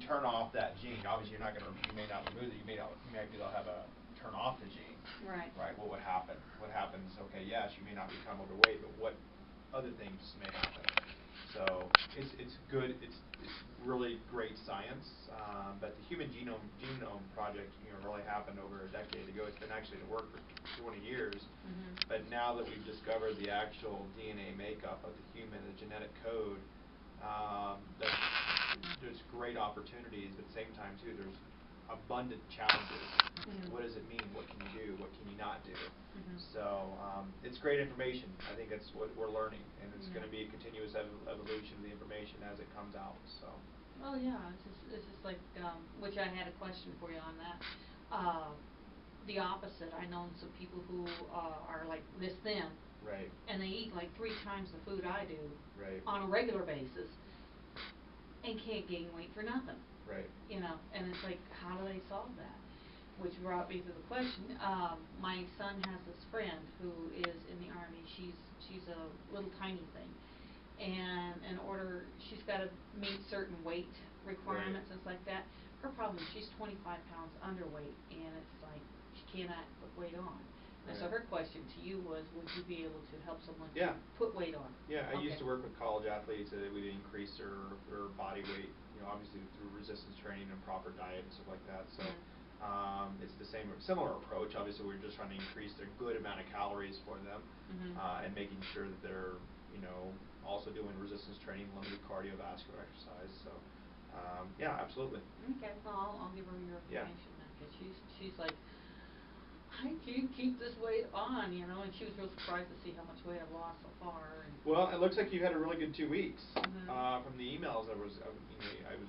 turn off that gene, obviously you may not remove it, you may be able to have a turn off the gene. Right. Right, what would happen? What happens, okay, yes, you may not become overweight, but what other things may happen? So it's good, it's really great science, but the Human Genome Project, really happened over a decade ago. It's been actually at work for 20 years, but now that we've discovered the actual DNA makeup of the human, the genetic code, there's great opportunities, but at the same time too, there's abundant challenges. What does it mean? What can you do? What can you not do? So it's great information. I think that's what we're learning, and it's going to be a continuous evolution of the information as it comes out. So. Well, yeah, it's just like, which I had a question for you on that. The opposite. I know some people who are like this thin. Right. And they eat like 3 times the food I do. Right. On a regular basis, and can't gain weight for nothing. Right. And it's like, how do they solve that? Which brought me to the question. My son has this friend who is in the Army. She's a little tiny thing, and she's got to meet certain weight requirements and stuff like that. Her problem is she's 25 pounds underweight, and it's like she cannot put weight on. And so her question to you was, would you be able to help someone put weight on? Yeah, I used to work with college athletes that would increase their body weight, obviously through resistance training and proper diet and stuff like that. So it's the similar approach. Obviously, we're just trying to increase their good amount of calories for them, and making sure that they're, also doing resistance training, limited cardiovascular exercise. So, yeah, absolutely. Okay, well, I'll give her your information then, because she's like, I can't keep this weight on, and she was real surprised to see how much weight I've lost so far. Well, it looks like you had a really good 2 weeks from the emails I was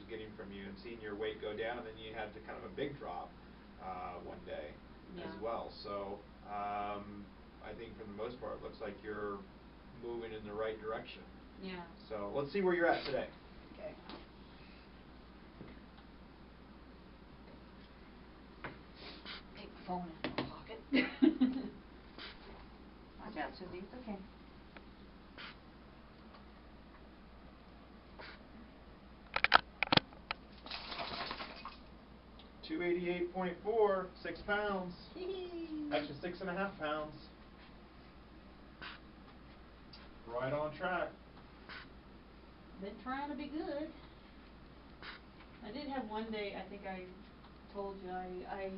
getting from you, and seeing your weight go down, and then you had kind of a big drop one day as well. So I think for the most part, it looks like you're moving in the right direction. Yeah. So let's see where you're at today. Okay. Take my phone out of my pocket. Watch out, Susie. It's okay. $288.4, 6 pounds. Actually, 6.5 pounds. Right on track. Been trying to be good. I did have one day, I think I told you, I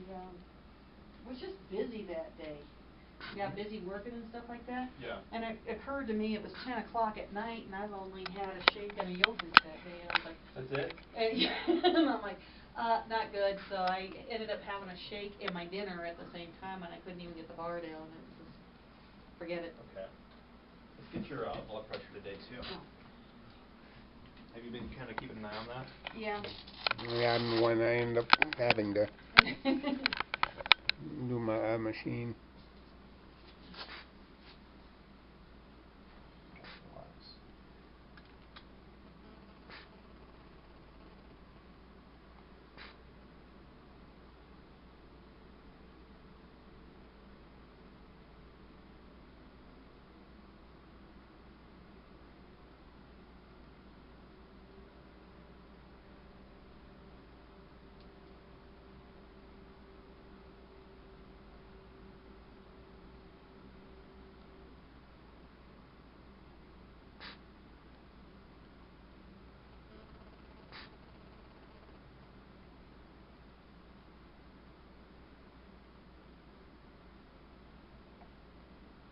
was just busy that day. Got busy working and stuff like that. Yeah. And it occurred to me it was 10 o'clock at night, and I've only had a shake and a yogurt that day. And I was like, that's it? And I'm like, not good. So I ended up having a shake and my dinner at the same time, and I couldn't even get the bar down. And it was just, forget it. Okay. Let's get your blood pressure today, too. Oh. Have you been kind of keeping an eye on that? Yeah. Yeah, I'm the one I end up having to do my machine.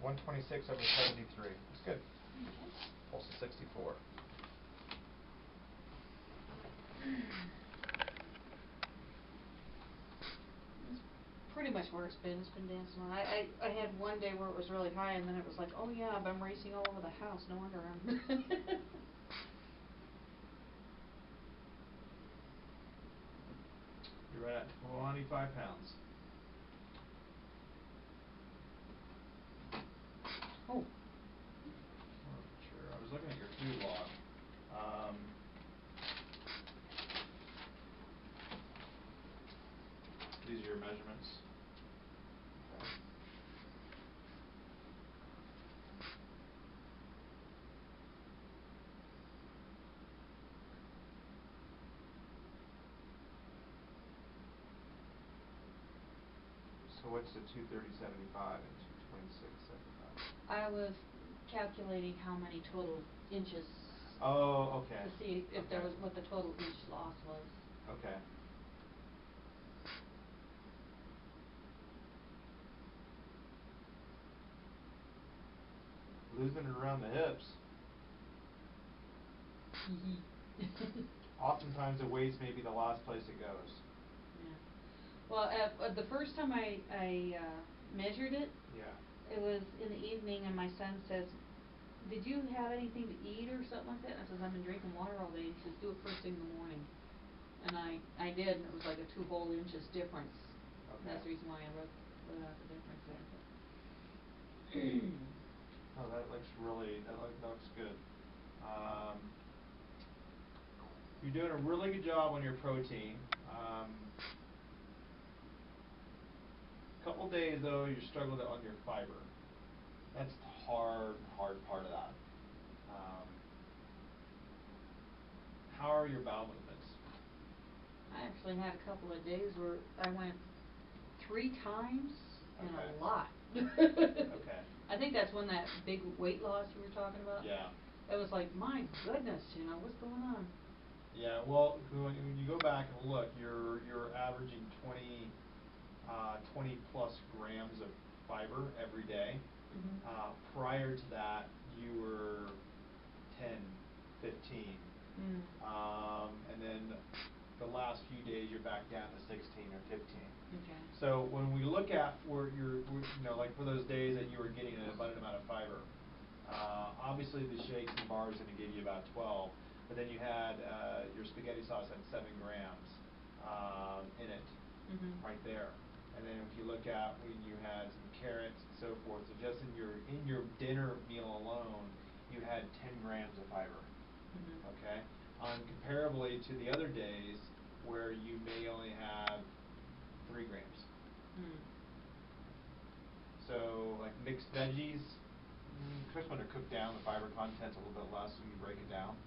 $126 over 73. That's good. Pulse is 64. Pretty much where it's been. It's been dancing on. I had one day where it was really high, and then it was like, oh yeah, I've been racing all over the house. No wonder I'm. You're right at 25 pounds. Oh. Sure. I was looking at your food log. These are your measurements. Okay. what's the 230/75 and 226/75? I was calculating how many total inches. Oh, okay. To see if there Okay. was, what the total inch loss was. Okay. Losing it around the hips. Oftentimes the waist may be the last place it goes. Yeah. Well, the first time I measured it. Yeah. It was in the evening, and my son says, "Did you have anything to eat or something like that?" I says, "I've been drinking water all day." He says, "Do it first thing in the morning." And I did, and it was like a 2 whole inches difference. Okay. And that's the reason why I wrote out the difference there. Oh, that looks good. You're doing a really good job on your protein. Couple days though, you're struggling on your fiber. That's the hard part of that. How are your bowel movements? I actually had a couple of days where I went 3 times and Okay. a lot. Okay. I think that's when that big weight loss you were talking about. Yeah. It was like, my goodness, what's going on? Yeah, well, when you go back and look, you're averaging 20 plus grams of fiber every day. Mm-hmm. Prior to that, you were 10, 15. And then the last few days you're back down to 16 or 15. Okay. So when we look at where like for those days that you were getting an abundant amount of fiber, obviously the shakes and bars going to give you about 12, but then you had your spaghetti sauce had 7 grams in it, right there. And then if you look at when you had some carrots and so forth, so just in your dinner meal alone, you had 10 grams of fiber. Okay. Comparably to the other days where you may only have 3 grams. So like mixed veggies, especially when they're cooked down, the fiber content's a little bit less when you break it down.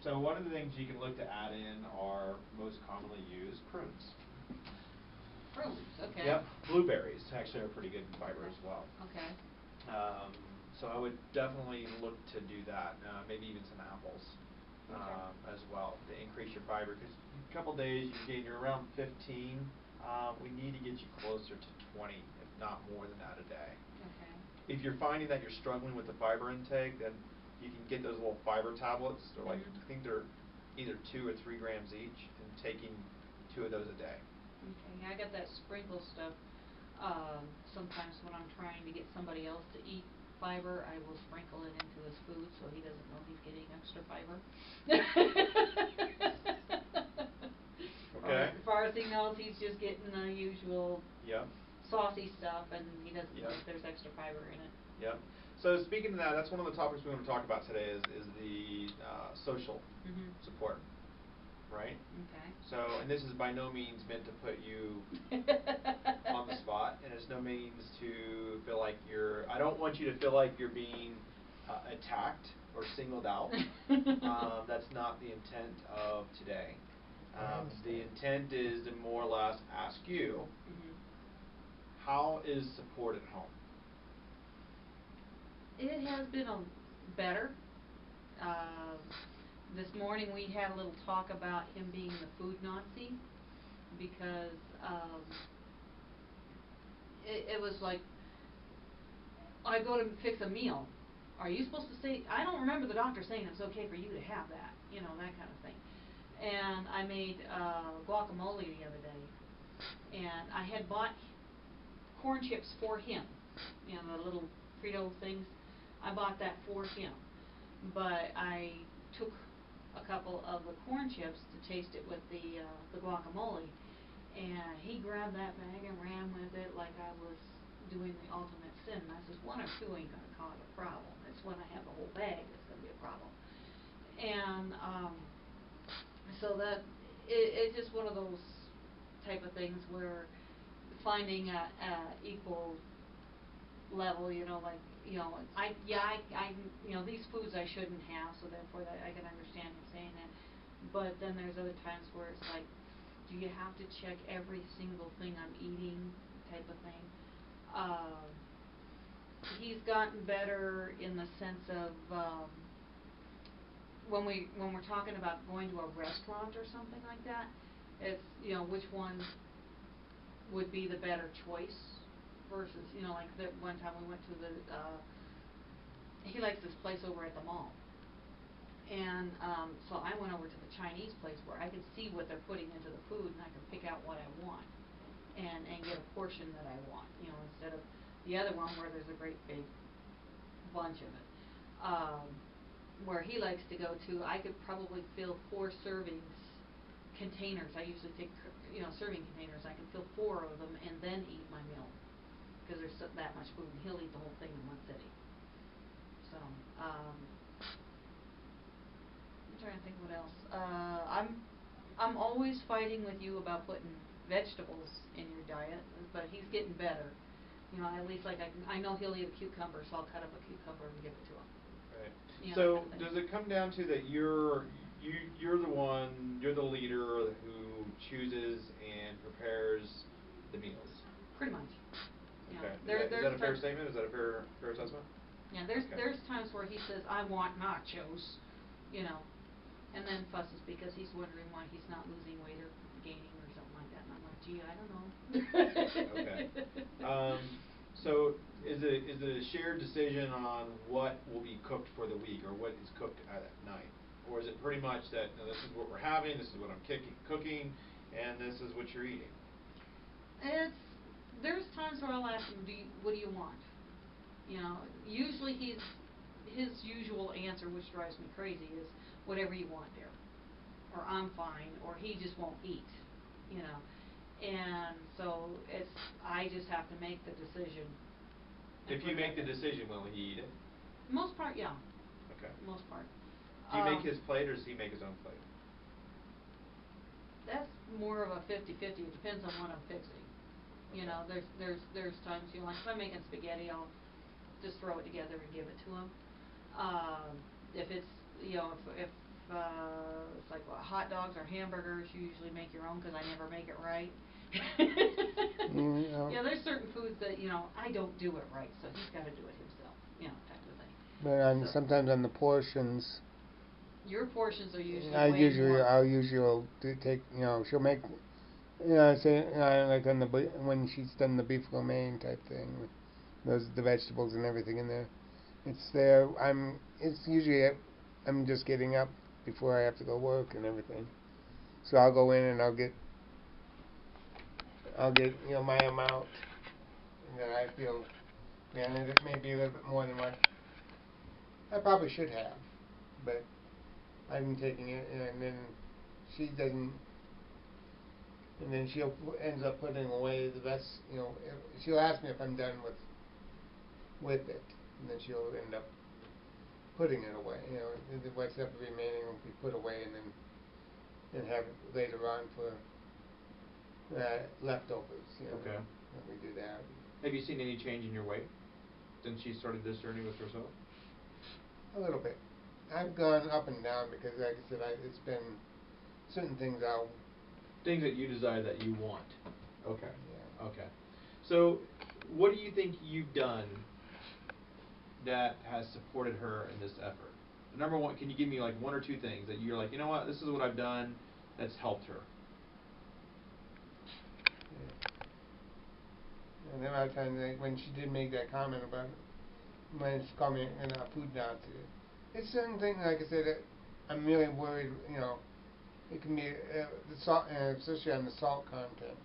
So one of the things you can look to add in are most commonly used prunes. Prunes, okay. Yep. Blueberries actually are pretty good in fiber as well. Okay. So I would definitely look to do that. Maybe even some apples as well to increase your fiber. Because a couple days you're around 15. We need to get you closer to 20, if not more than that a day. Okay. If you're finding that you're struggling with the fiber intake, then you can get those little fiber tablets. They're like, I think they're either 2 or 3 grams each, and taking 2 of those a day. Okay, I got that sprinkle stuff. Sometimes when I'm trying to get somebody else to eat fiber, I will sprinkle it into his food so he doesn't know he's getting extra fiber. Okay. As far as he knows, he's just getting the usual saucy stuff, and he doesn't know if there's extra fiber in it. Yep. So speaking of that, that's one of the topics we want to talk about today is the social support. Right? Okay. So, and this is by no means meant to put you on the spot, and it's no means to feel like I don't want you to feel like you're being attacked or singled out. That's not the intent of today. The intent is to more or less ask you, how is support at home? It has been better. This morning we had a little talk about him being the food Nazi, because it was like, I go to fix a meal. Are you supposed to say, I don't remember the doctor saying it's okay for you to have that, that kind of thing. And I made guacamole the other day, and I had bought corn chips for him, the little Frito things. I bought that for him, but I took a couple of the corn chips to taste it with the guacamole, and he grabbed that bag and ran with it like I was doing the ultimate sin. And I says, 1 or 2 ain't gonna cause a problem. It's when I have the whole bag that's gonna be a problem. And so that it's just one of those type of things where finding a equal level, these foods I shouldn't have, so therefore that I can understand him saying that. But then there's other times where it's like, do you have to check every single thing I'm eating type of thing. He's gotten better in the sense of when we're talking about going to a restaurant or something like that, it's, you know, which one would be the better choice versus, you know, like that one time we went to the he likes this place over at the mall. And so I went over to the Chinese place where I could see what they're putting into the food and I can pick out what I want and get a portion that I want, you know, instead of the other one where there's a great big bunch of it. Where he likes to go to, I could probably fill 4 servings containers. I usually take, you know, serving containers. I can fill 4 of them and then eat my meal because there's that much food, and he'll eat the whole thing in one sitting. So, I'm trying to think what else. I'm always fighting with you about putting vegetables in your diet, but he's getting better. You know, at least like I know he'll eat a cucumber, so I'll cut up a cucumber and give it to him. Right. You know, So that kind of does thing. it come down to that you're the one, you're the leader who chooses and prepares the meals? Pretty much. Okay. Yeah. Is that a fair statement? Is that a fair assessment? Yeah, Okay. there's times where he says, I want nachos, you know, and then fusses because he's wondering why he's not losing weight or gaining or something like that. And I'm like, gee, I don't know. Okay. So is it a shared decision on what will be cooked for the week or what is cooked at night? Or is it pretty much that, no, this is what we're having, this is what I'm cooking, and this is what you're eating? There's times where I'll ask him, what do you want? You know, usually his usual answer, which drives me crazy, is whatever you want, dear. Or I'm fine, or he just won't eat, you know. And so I just have to make the decision. If you make the decision, will he eat it? Most part, yeah. Okay. Most part. Do you make his plate or does he make his own plate? That's more of a 50-50. It depends on what I'm fixing. You know, there's times, you know, like if I'm making spaghetti, I'll just throw it together and give it to him. If it's, you know, if it's like hot dogs or hamburgers, you usually make your own because I never make it right. Yeah, there's certain foods that, you know, I don't do it right, so he's got to do it himself, you know, type of thing. But sometimes on the portions, your portions are usually I'll more. usually take, you know, she'll make, you know, say, like on when she's done the beef romaine type thing, the vegetables and everything in there. It's there. It's usually I'm just getting up before I have to go work and everything. So I'll go in and I'll get you know, my amount that I feel, man, it may be a little bit more than what I probably should have, but I've been taking it, and then she doesn't, and then she'll ends up putting away the best, you know, she'll ask me if I'm done with it, and then she'll end up putting it away, you know, what's up remaining will be put away, and then have it later on for leftovers, you know. Okay. We do that. Have you seen any change in your weight since she started this journey with herself? A little bit. I've gone up and down because, like I said, it's been certain things Things that you desire that you want. Okay. Yeah. Okay. So, what do you think you've done that has supported her in this effort? Number one, can you give me like 1 or 2 things that you're like, you know what, this is what I've done that's helped her? Yeah. And then I times when she did make that comment about when she called me a food Nazi, it's certain things, like I said, that I'm really worried. You know, it can be the salt, especially on the salt content.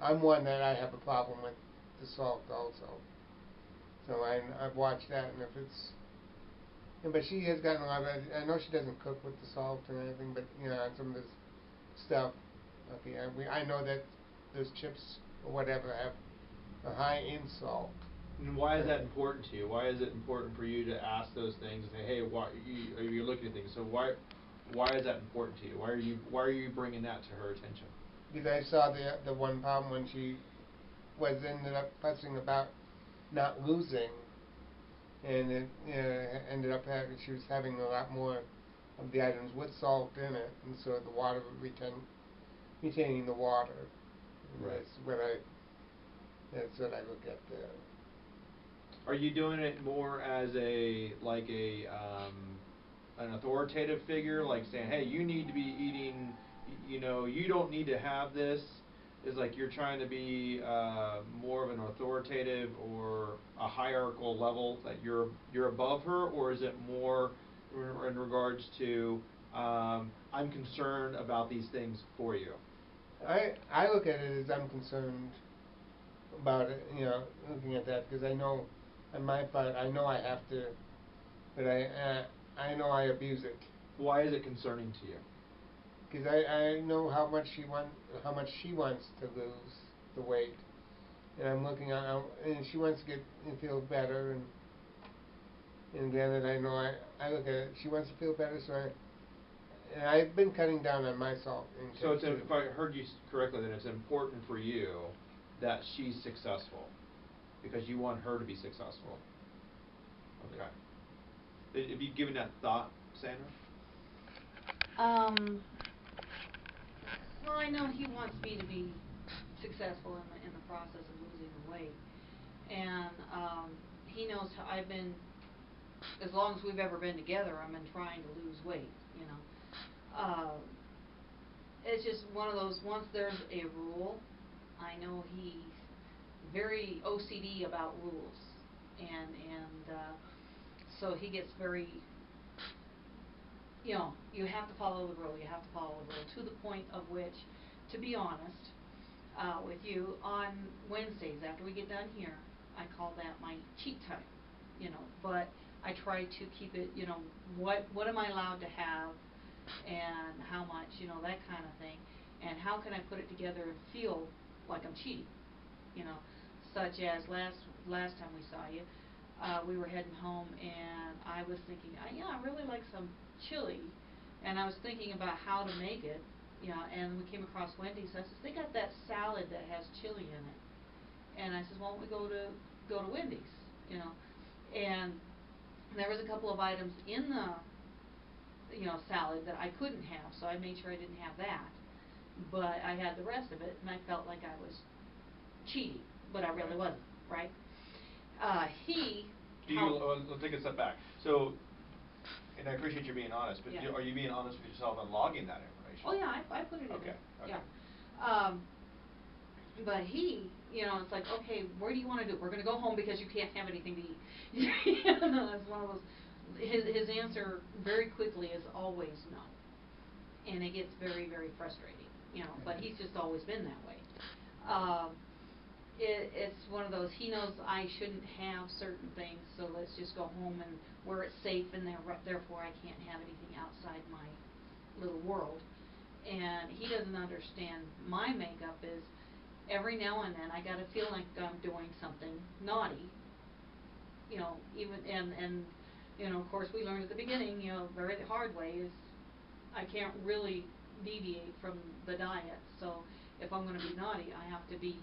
I'm one that I have a problem with the salt also. So I've watched that, and if it's, but she has gotten a lot of. I know she doesn't cook with the salt or anything, but you know, on some of this stuff, okay, I know that those chips or whatever have a high in salt. And why is that important to you? Why is it important for you to ask those things and say, hey, why are you looking at things? So why is that important to you? Why are you bringing that to her attention? Because I saw the one problem when she ended up fussing about not losing, and it ended up she was having a lot more of the items with salt in it, and so the water retaining the water. Right. That's what I look at there. Are you doing it more as an authoritative figure, like saying, hey, you need to be eating, you don't need to have this? Is like you're trying to be more of an authoritative or a hierarchical level that you're above her, or is it more in regards to I'm concerned about these things for you? I look at it as I'm concerned about it, looking at that, because I know on my part, I know I have to, but I know I abuse it. Why is it concerning to you? Because I know how much she wants to lose the weight, and I'm looking at, and she wants to get and feel better, and granted, I know I look at it, she wants to feel better, so and I've been cutting down on my salt intake. So if I heard you correctly, then it's important for you that she's successful because you want her to be successful. Okay. Have you given that thought, Sandra? Well, I know he wants me to be successful in the process of losing the weight, and he knows how I've been. As long as we've ever been together, I've been trying to lose weight. It's just one of those. Once there's a rule, I know he's very OCD about rules, and so he gets very. You have to follow the rule. You have to follow the rule to the point of which, to be honest, with you, on Wednesdays after we get done here, I call that my cheat time. But I try to keep it. What am I allowed to have, and how much. That kind of thing, and how can I put it together and feel like I'm cheating. Such as last time we saw you. We were heading home, and I was thinking, I really like some chili, and I was thinking about how to make it, and we came across Wendy's. I says, they got that salad that has chili in it, and I says, why don't we go to Wendy's, and there was a couple of items in the, salad that I couldn't have, so I made sure I didn't have that, but I had the rest of it, and I felt like I was cheating, but I really wasn't, right? Let's take a step back. So, and I appreciate you being honest, but yeah. Are you being honest with yourself and logging that information? Oh yeah, I put it in there. Okay. Yeah. But it's like, okay, where do you want to do? We're going to go home because you can't have anything to eat. It's one of those. His answer very quickly is always no, and it gets very, very frustrating. But he's just always been that way. It's one of those, he knows I shouldn't have certain things, so let's just go home and where it's safe and therefore I can't have anything outside my little world. And he doesn't understand my makeup is every now and then I gotta feel like I'm doing something naughty. Even and of course we learned at the beginning, very the hard way is I can't really deviate from the diet. So if I'm gonna be naughty, I have to be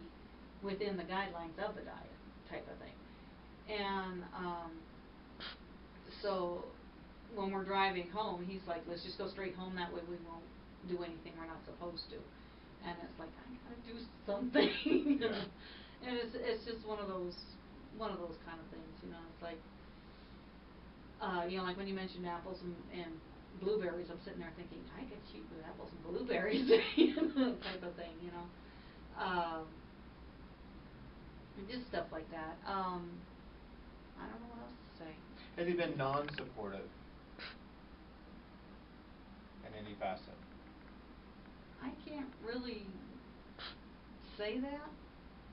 within the guidelines of the diet type of thing. And so when we're driving home, he's like, let's just go straight home, that way we won't do anything we're not supposed to. And it's like, I gotta do something. Yeah. And it's just one of those kind of things, it's like like when you mentioned apples and blueberries, I'm sitting there thinking, I could cheat with apples and blueberries type of thing, just stuff like that. I don't know what else to say. Have you been non-supportive in any facet? I can't really say that.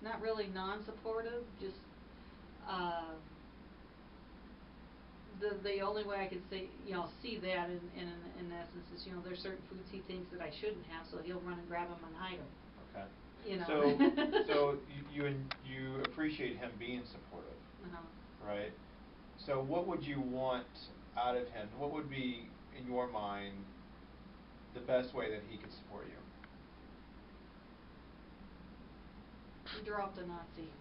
Not really non-supportive, just the only way I could say, see that in essence is, there's certain foods he thinks that I shouldn't have, so he'll run and grab them and hide them. Okay. So you appreciate him being supportive, right? So what would you want out of him? What would be, in your mind, the best way that he could support you? Drop the Nazi.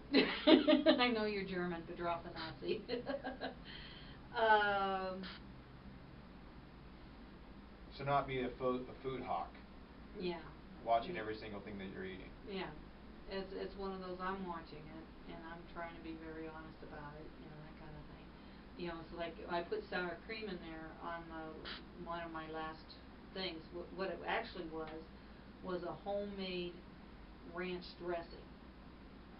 I know you're German, but drop the Nazi. So not be a food hawk. Yeah. watching every single thing that you're eating. Yeah, it's one of those, I'm watching it, and I'm trying to be very honest about it, you know, that kind of thing. You know, it's like, I put sour cream in there on one of my last things. What it actually was a homemade ranch dressing.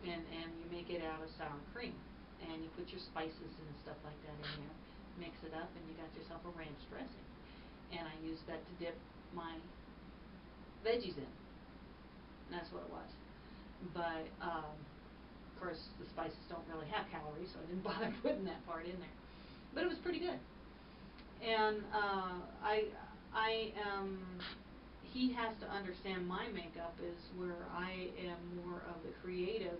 And you make it out of sour cream. And you put your spices and stuff like that in there, mix it up, and you got yourself a ranch dressing. And I used that to dip my veggies in. And that's what it was. But, of course, the spices don't really have calories, so I didn't bother putting that part in there. But it was pretty good. And, I am, he has to understand my makeup is where I am more of the creative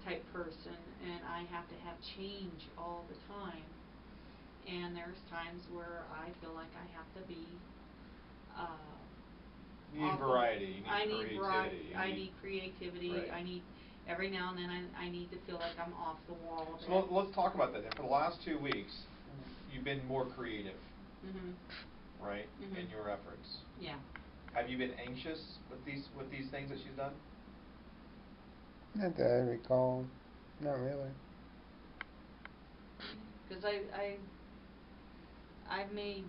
type person, and I have to have change all the time. And there's times where I feel like I have to be, you need variety, you need creativity. I need creativity, right. I need, every now and then I need to feel like I'm off the wall a bit. So let's talk about that then. For the last 2 weeks, you've been more creative, right, in your efforts. Yeah. Have you been anxious with these things that she's done? Not that I recall. Not really. Because I've made,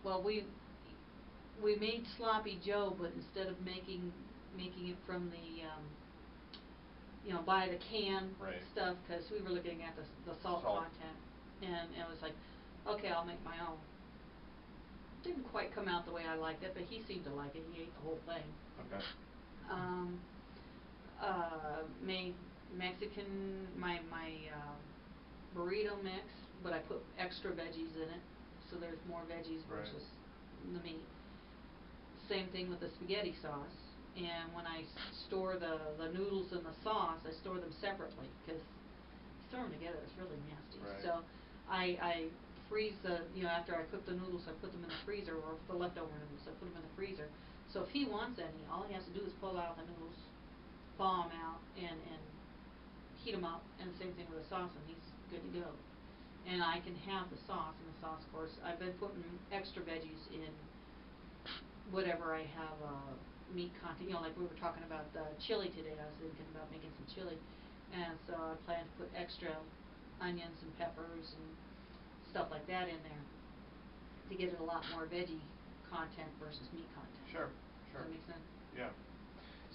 well, we made Sloppy Joe, but instead of making it from the, you know, buy the can stuff, because we were looking at the salt content, and it was like, okay, I'll make my own. Didn't quite come out the way I liked it, but he seemed to like it. He ate the whole thing. Okay. Made Mexican, my burrito mix, but I put extra veggies in it, so there's more veggies versus the meat. Same thing with the spaghetti sauce. And when I store the noodles and the sauce, I store them separately, because store them together is really nasty. Right. So I freeze you know, after I cook the noodles, I put them in the freezer, or the leftover noodles, I put them in the freezer. So if he wants any, all he has to do is pull out the noodles, thaw them out, and heat them up, and the same thing with the sauce, and he's good to go. And I can have the sauce, and the sauce, of course, I've been putting extra veggies in whatever I have meat content, you know, like we were talking about the chili today. I was thinking about making some chili, and so I plan to put extra onions and peppers and stuff like that in there to get it a lot more veggie content versus meat content. Sure. Does that make sense? Yeah.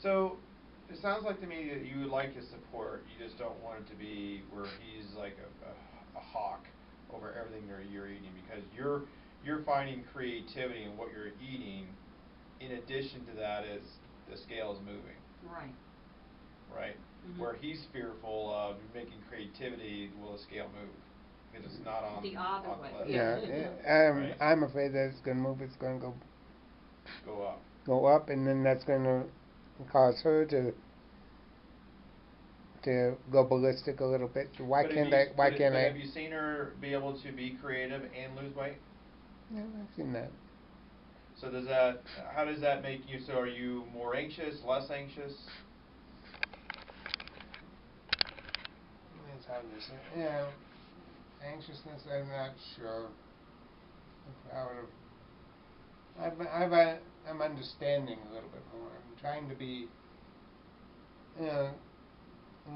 So it sounds like to me that you would like his support. You just don't want it to be where he's like a hawk over everything that you're eating, because you're finding creativity in what you're eating. In addition to that, is the scale is moving. Right. Right. Where he's fearful of making creativity, will the scale move? Because it's not on the other way. list. Yeah, I'm afraid that it's going to move. It's going to go up, and then that's going to cause her to go ballistic a little bit. Why can't I? Have you seen her be able to be creative and lose weight? Yeah, I've seen that. So how does that make you? So are you more anxious, less anxious? It's hard to say. Yeah, anxiousness. I'm not sure if I would have. I'm understanding a little bit more. I'm trying to be, you know,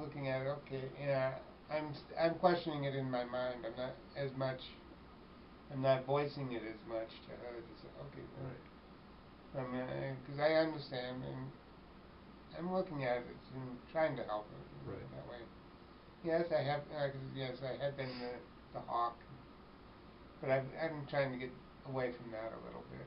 looking at it. Okay, yeah, I'm questioning it in my mind. I'm not voicing it as much to her to say, okay, because I understand, and I'm looking at it and trying to help her that way. Yes, I have. I have been the hawk, but I'm trying to get away from that a little bit.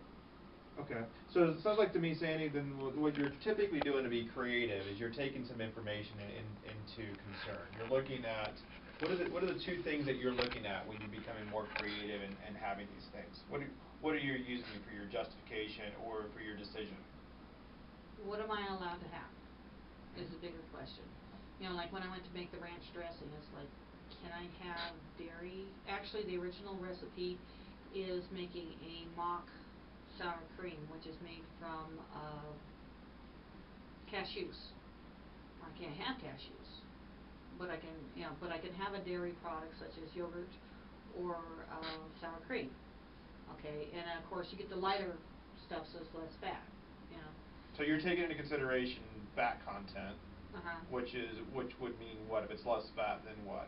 Okay. So it sounds like to me, Sandy, then what you're typically doing to be creative is you're taking some information into concern. You're looking at what are the 2 things that you're looking at when you're becoming more creative and having these things? What are you using for your justification or for your decision? What am I allowed to have is a bigger question. You know, like when I went to make the ranch dressing, it's like, can I have dairy? Actually, the original recipe is making a mock sour cream, which is made from cashews. I can't have cashews, but I can have a dairy product such as yogurt or sour cream. Okay, and of course you get the lighter stuff, so it's less fat. You know, So you're taking into consideration fat content, Uh-huh. which would mean what? If it's less fat, then what?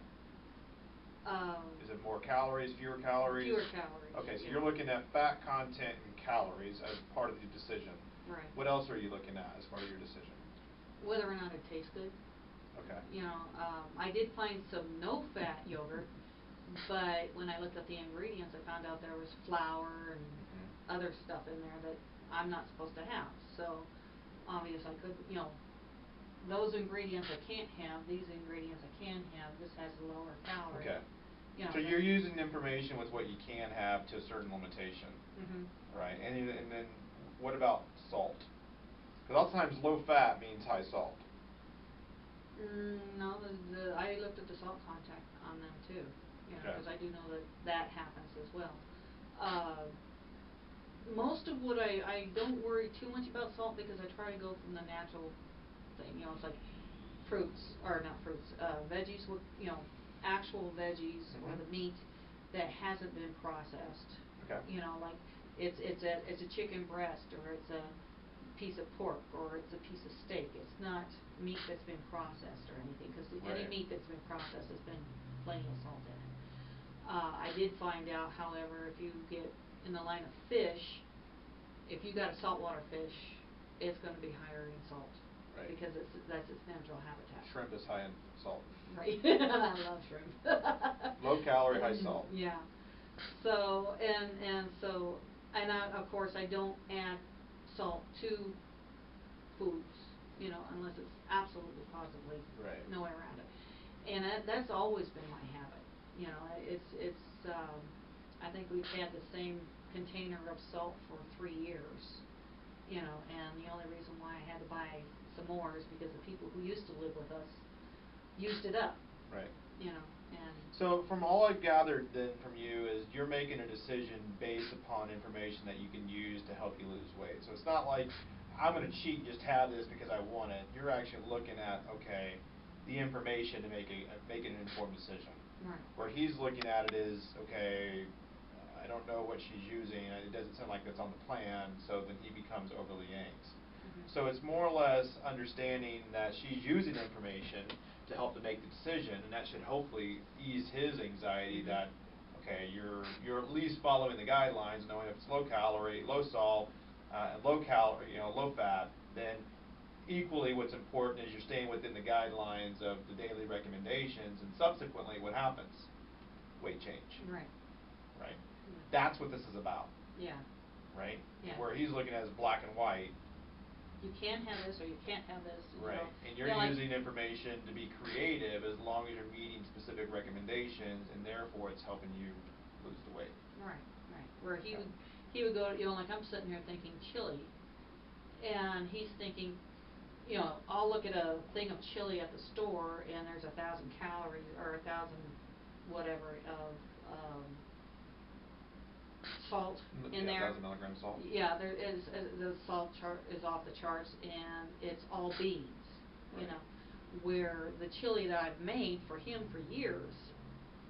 Is it more calories, fewer calories? Fewer calories. Okay, so yeah. you're looking at fat content and calories as part of the decision. Right. What else are you looking at as part of your decision? Whether or not it tastes good. Okay. You know, I did find some no-fat yogurt, but when I looked at the ingredients, I found out there was flour and other stuff in there that I'm not supposed to have. So, obviously, I could, those ingredients I can't have, these ingredients I can have. This has a lower calorie. Okay. So that- you're using information with what you can have to a certain limitation, right? And then what about salt? Because a lot of times low fat means high salt. No, I looked at the salt content on them too, Okay. because I do know that happens as well. Most of what I don't worry too much about salt because I try to go from the natural thing. It's like fruits, or not fruits, veggies with, actual veggies or the meat that hasn't been processed. Okay. Like it's a chicken breast, or it's a piece of pork, or it's a piece of steak. It's not meat that's been processed or anything, because any Right. meat that's been processed has been plenty of salt in it. I did find out, however, if you get in the line of fish, if you got a saltwater fish, it's going to be higher in salt. Right. Because that's its natural habitat. Shrimp is high in salt. Right. I love shrimp. Low calorie, high salt. Yeah. So, and of course I don't add salt to foods, unless it's absolutely positively Right. no way around it. And that's always been my habit. It's I think we've had the same container of salt for 3 years. And the only reason why I had to buy some more is because the people who used to live with us used it up. Right. And So from all I've gathered then from you is you're making a decision based upon information that you can use to help you lose weight. So it's not like I'm going to cheat and just have this because I want it. You're actually looking at, okay, the information to make an informed decision. right. Where he's looking at it is, okay, I don't know what she's using, and it doesn't sound like that's on the plan, so then he becomes overly angst. So it's more or less understanding that she's using information to help to make the decision, and that should hopefully ease his anxiety that, okay, you're at least following the guidelines, knowing if it's low calorie, low salt, and low calorie, low fat, then equally what's important is you're staying within the guidelines of the daily recommendations, and subsequently what happens? Weight change. Right. Right? That's what this is about. Yeah. Right? Yeah. Where he's looking at it as black and white. You can have this or you can't have this. Right. And you're using information to be creative as long as you're meeting specific recommendations, and therefore it's helping you lose the weight. Right. Where he would go, like I'm sitting here thinking chili, and he's thinking, I'll look at a thing of chili at the store and there's 1,000 calories or 1,000 whatever of salt in there. 1,000 milligrams salt. Yeah, there is the salt chart is off the charts, and it's all beans. Right. Where the chili that I've made for him for years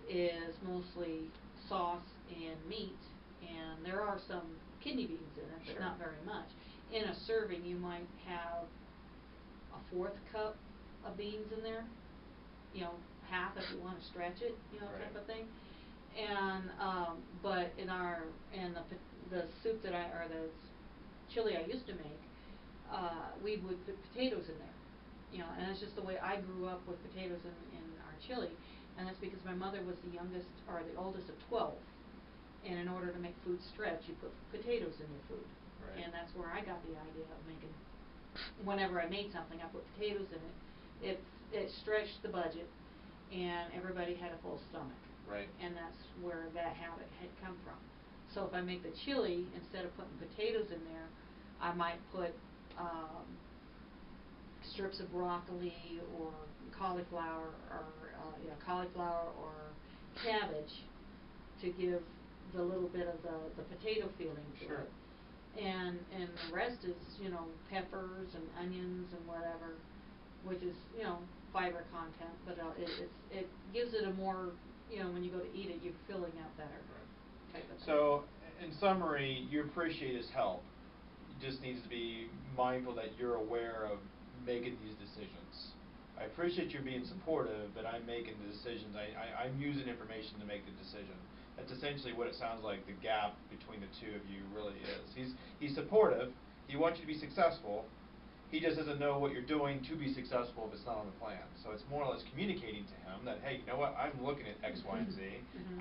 is mostly sauce and meat, and there are some kidney beans in it, but Sure. not very much. In a serving, you might have a 1/4 cup of beans in there, half if you want to stretch it, Right. type of thing. And but in the soup or the chili I used to make, we would put potatoes in there, and it's just the way I grew up with potatoes in our chili, and that's because my mother was the youngest or the oldest of 12, and in order to make food stretch, you put potatoes in your food, Right. and that's where I got the idea of making. Whenever I made something, I put potatoes in it. It stretched the budget, and everybody had a full stomach. Right. And that's where that habit had come from. So if I make the chili, instead of putting potatoes in there, I might put strips of broccoli or cauliflower or cabbage to give the little bit of the potato feeling to Sure. it. And the rest is, peppers and onions and whatever, which is, fiber content, but it gives it a more, when you go to eat it, you're filling out better. Right. Type of thing. So, in summary, you appreciate his help. just needs to be mindful that you're aware of making these decisions. I appreciate you being supportive, but I'm making the decisions. I'm using information to make the decision. That's essentially what it sounds like the gap between the two of you really is. He's supportive. He wants you to be successful. He just doesn't know what you're doing to be successful if it's not on the plan. So it's more or less communicating to him that, hey, you know what, I'm looking at X, Y, and Z.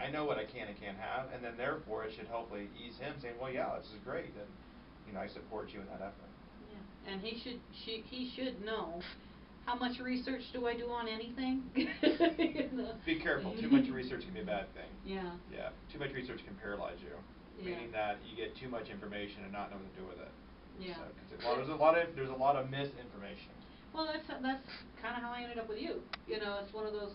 I know what I can and can't have, and then therefore it should hopefully ease him saying, well, yeah, this is great, and I support you in that effort. Yeah, and he should know, how much research do I do on anything? Be careful. Too much research can be a bad thing. Yeah. Yeah. Too much research can paralyze you, meaning that you get too much information and not know what to do with it. Yeah. So, there's a lot of misinformation. Well, that's kind of how I ended up with you. It's one of those.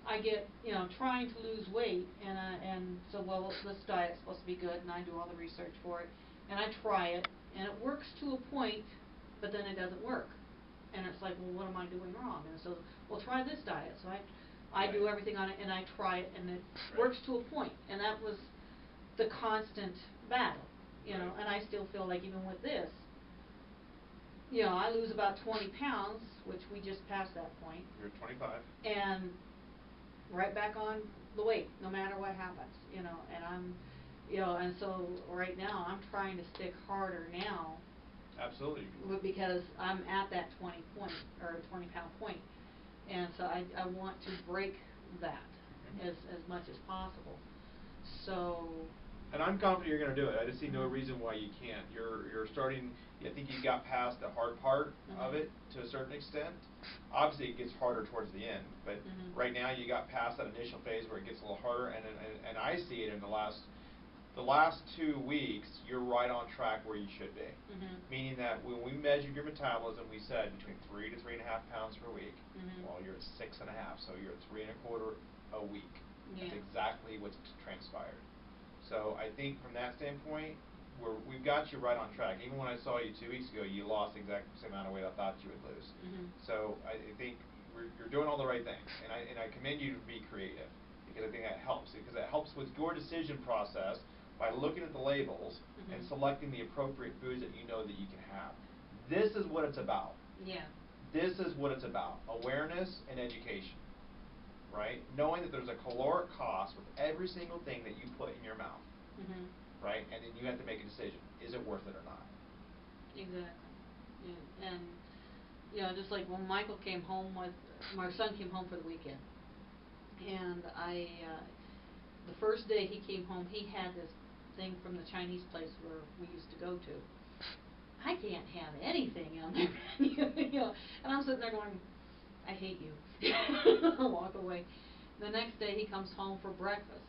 I get trying to lose weight, and so this diet's supposed to be good, and I do all the research for it, and I try it, and it works to a point, but then it doesn't work. And it's like, well, what am I doing wrong? And so, well, try this diet. So I do everything on it, and I try it, and it works to a point. And that was the constant battle, And I still feel like even with this, I lose about 20 pounds, which we just passed that point. You're 25. And right back on the weight, no matter what happens, And I'm, and so right now I'm trying to stick harder now. Absolutely. Because I'm at that 20 pound point, and so I want to break that as much as possible. So. And I'm confident you're going to do it. I just see no reason why you can't. You're starting. I think you got past the hard part of it to a certain extent. Obviously, it gets harder towards the end, but right now you got past that initial phase where it gets a little harder. And I see it in the last 2 weeks, you're right on track where you should be. Meaning that when we measured your metabolism, we said between 3 to 3.5 pounds per week. Well, you're at 6.5, so you're at 3.25 a week. Yeah. That's exactly what's transpired. So I think from that standpoint, we've got you right on track. Even when I saw you 2 weeks ago, you lost the exact same amount of weight I thought you would lose. So I think you're doing all the right things, and I commend you to be creative, because I think that helps. Because it helps with your decision process by looking at the labels and selecting the appropriate foods that you know that you can have. This is what it's about. Yeah. This is what it's about. Awareness and education. Right? Knowing that there's a caloric cost with every single thing that you put in your mouth. Right? And then you have to make a decision. Is it worth it or not? Exactly. Yeah. And just like when my son came home for the weekend, and the first day he came home, he had this thing from the Chinese place where we used to go to. I can't have anything on their menu, and I'm sitting there going, I hate you. I'll walk away. The next day he comes home for breakfast,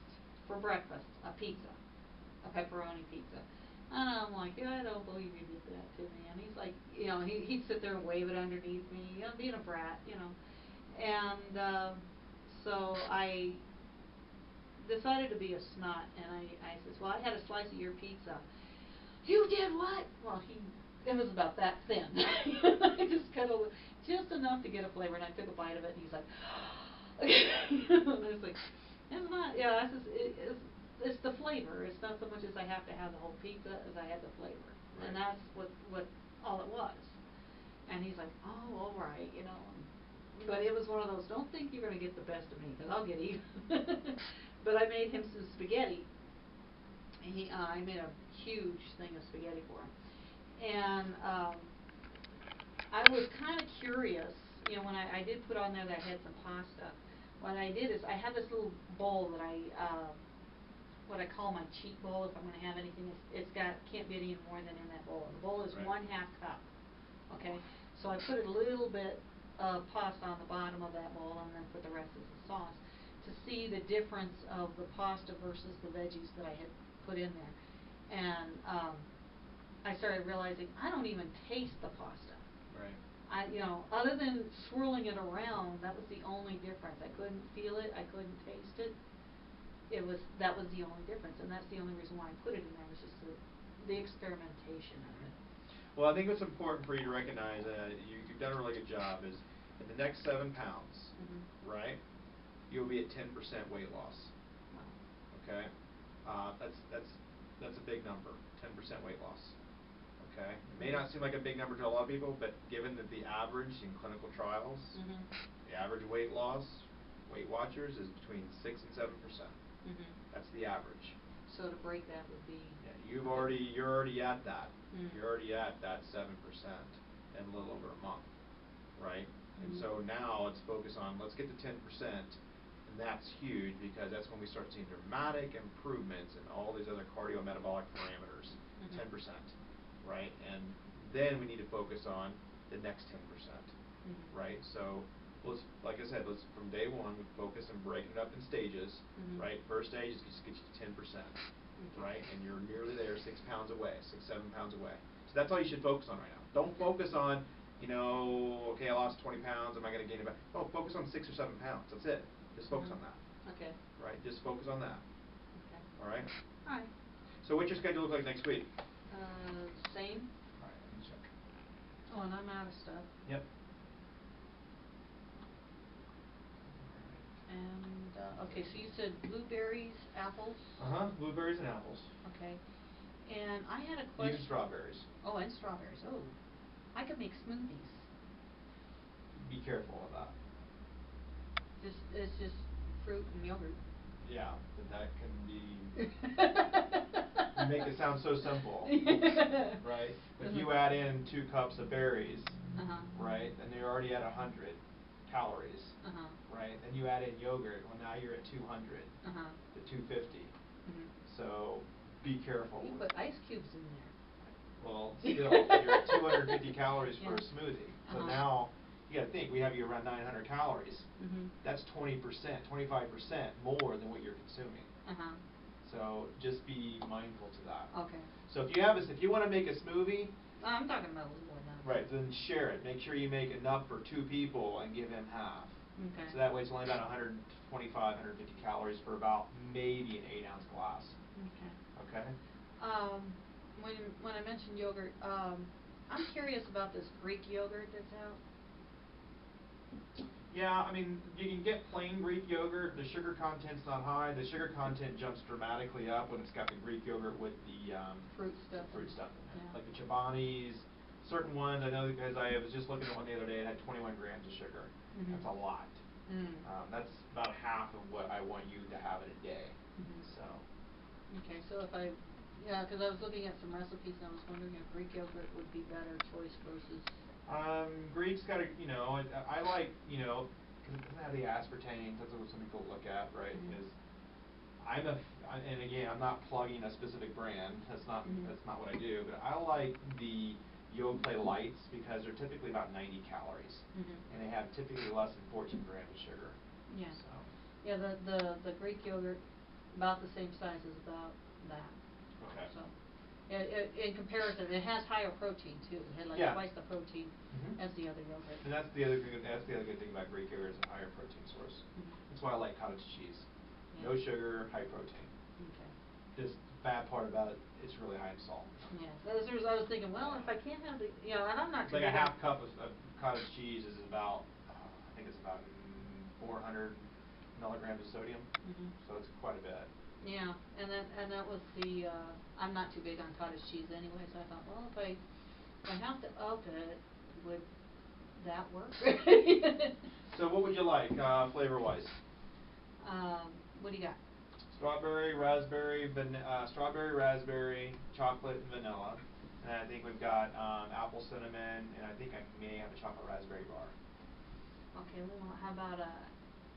a pizza, a pepperoni pizza. And I'm like, I don't believe you did that to me. And he's like, he'd sit there and wave it underneath me, being a brat, And so I decided to be a snot, and I says, well, I had a slice of your pizza. You did what? Well, it was about that thin. I just cut just enough to get a flavor, and I took a bite of it, and he's like, and I was like, it's not, it's the flavor. It's not so much as I have to have the whole pizza as I have the flavor. Right. And that's what all it was. And he's like, oh, all right, But it was one of those, don't think you're going to get the best of me, because I'll get even. But I made him some spaghetti. I made a huge thing of spaghetti for him. And I was kind of curious, when I did put on there that I had some pasta. What I did is I have this little bowl that what I call my cheat bowl if I'm going to have anything. Can't be any more than in that bowl. And the bowl is 1/2 cup. Okay? So I put a little bit of pasta on the bottom of that bowl, and then put the rest as the sauce to see the difference of the pasta versus the veggies that I had put in there. And I started realizing I don't even taste the pasta. Right. Other than swirling it around, that was the only difference. I couldn't feel it. I couldn't taste it. That was the only difference, and that's the only reason why I put it in there, was just the experimentation of it. Well, I think what's important for you to recognize, you've done a really good job, is in the next 7 pounds, right, you'll be at 10% weight loss. Wow. Okay? That's a big number, 10% weight loss. okay? It may not seem like a big number to a lot of people, but given that the average in clinical trials, the average weight loss, Weight Watchers, is between 6 and 7%. That's the average. So to break that would be. Yeah, you're already at that. You're already at that 7% in a little over a month, right? And so now let's focus on, let's get to 10%, and that's huge because that's when we start seeing dramatic improvements in all these other cardiometabolic parameters. 10%, right? And then we need to focus on the next 10%, right? So let's, like I said, let's from day one we focus on breaking it up in stages, right? First stage is just get you to 10%, right? And you're nearly there, 6 pounds away, 6, 7 pounds away. So that's all you should focus on right now. Don't focus on, you know, okay, I lost 20 pounds, am I going to gain it back? No, focus on 6 or 7 pounds. That's it. Just focus on that. Okay. Right? Just focus on that. Okay. All right? All right. So what's your schedule look like next week? Same. All right, let me check. Oh, and I'm out of stuff. Yep. And, okay, so you said blueberries, apples? Blueberries and apples. Okay. And I had a question. Even strawberries. Oh, and strawberries. Oh. I could make smoothies. Be careful of that. It's just fruit and yogurt. Yeah, but that can be. You make it sound so simple, right? But if you add in 2 cups of berries, right, then you're already at 100 calories, right? Then you add in yogurt, well now you're at 200 to 250. So be careful. You put ice cubes in there. Well, still, you're at 250 calories for a smoothie. So now, you got to think, we have you around 900 calories. That's 20%, 25% more than what you're consuming. So just be mindful to that. Okay. So if you want to make a smoothie, I'm talking about a little more than that. right, then share it. Make sure you make enough for 2 people and give them half. Okay. So that way it's only about 125, 150 calories for about maybe an 8-ounce glass. Okay. Okay? When I mentioned yogurt, I'm curious about this Greek yogurt that's out. Yeah, I mean, you can get plain Greek yogurt. The sugar content's not high. The sugar content jumps dramatically up when it's got the Greek yogurt with the fruit stuff. Fruit stuff in it. Yeah. Like the Chobani's, certain ones, I know because I was just looking at one the other day, it had 21 grams of sugar. That's a lot. That's about half of what I want you to have in a day. So. Okay, so if because I was looking at some recipes and I was wondering if Greek yogurt would be better choice versus. Greek's got I like, because it doesn't have the aspartame. That's what some people look at, right? Because and again, I'm not plugging a specific brand. That's not what I do. But I like the Yoplait Lights because they're typically about 90 calories, and they have typically less than 14 grams of sugar. Yeah. So. Yeah, the Greek yogurt, about the same size as about that. Okay. So. In comparison, it has higher protein too. It had like twice the protein as the other yogurt. And that's the other thing. That's the other good thing about Greek yogurt is a higher protein source. That's why I like cottage cheese. No sugar, high protein. Okay. Just bad part about it, it's really high in salt. Yeah. I was thinking, well, if I can't have the, and I'm not. It's like a half cup of cottage cheese is about, I think it's about 400 milligrams of sodium. So it's quite a bit. Yeah, and that was the. I'm not too big on cottage cheese anyway, so I thought, well, if I have to up it, would that work? So what would you like, flavor-wise? What do you got? Strawberry, raspberry, chocolate, and vanilla. And I think we've got apple cinnamon, and I think I may have a chocolate raspberry bar. Okay, well, how about a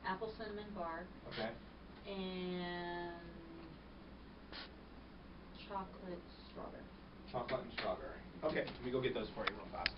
apple cinnamon bar? Okay. And chocolate strawberry. Chocolate and strawberry. Okay, let me go get those for you real fast.